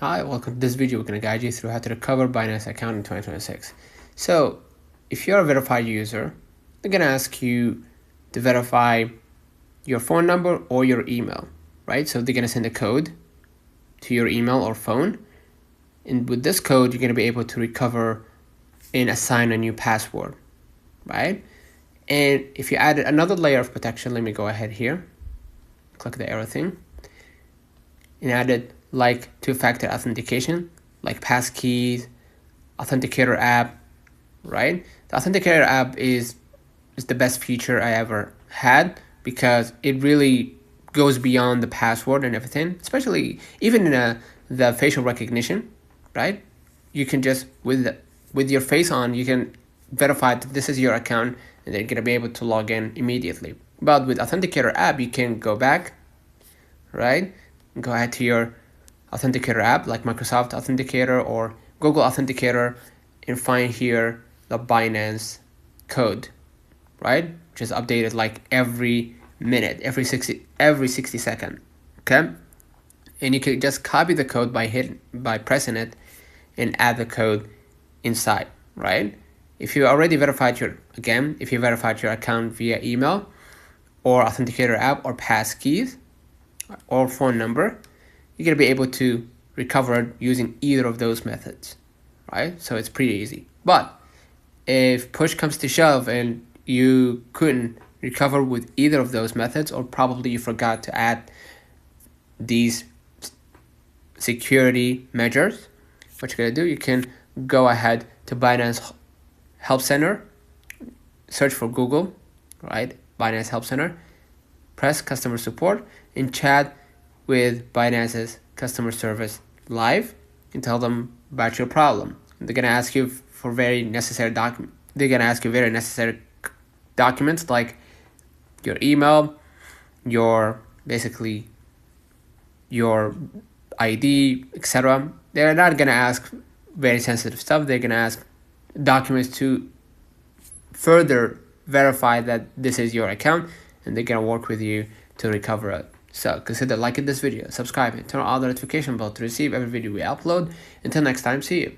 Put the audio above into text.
Hi, welcome to this video. We're going to guide you through how to recover Binance account in 2026. So, if you're a verified user, they're going to ask you to verify your phone number or your email, right? So they're going to send a code to your email or phone. And with this code, you're going to be able to recover and assign a new password, right? And if you added another layer of protection, let me go ahead here, click the arrow thing, and added like two-factor authentication, like passkeys, authenticator app, right? The authenticator app is the best feature I ever had because it really goes beyond the password and everything, especially even in the facial recognition, right? You can just with your face on, you can verify that this is your account, and they're gonna be able to log in immediately. But with authenticator app, you can go back, right? Go ahead to your authenticator app like Microsoft Authenticator or Google Authenticator and find here the Binance code, right? Which is updated like every minute, every 60 seconds. Okay? And you can just copy the code by pressing it and add the code inside, right? If you already verified if you verified your account via email or authenticator app or passkeys or phone number, you're going to be able to recover it using either of those methods, right? So it's pretty easy. But if push comes to shove and you couldn't recover with either of those methods, or probably you forgot to add these security measures, what you're going to do, you can go ahead to Binance Help Center, search for Google, right? Binance Help Center, press customer support, and chat with Binance's customer service live and tell them about your problem. They're gonna ask you for very necessary documents like your email, your ID, etc. They're not gonna ask very sensitive stuff. They're gonna ask documents to further verify that this is your account, and they're gonna work with you to recover it. So consider liking this video, subscribing, turn on the notification bell to receive every video we upload. Until next time, see you.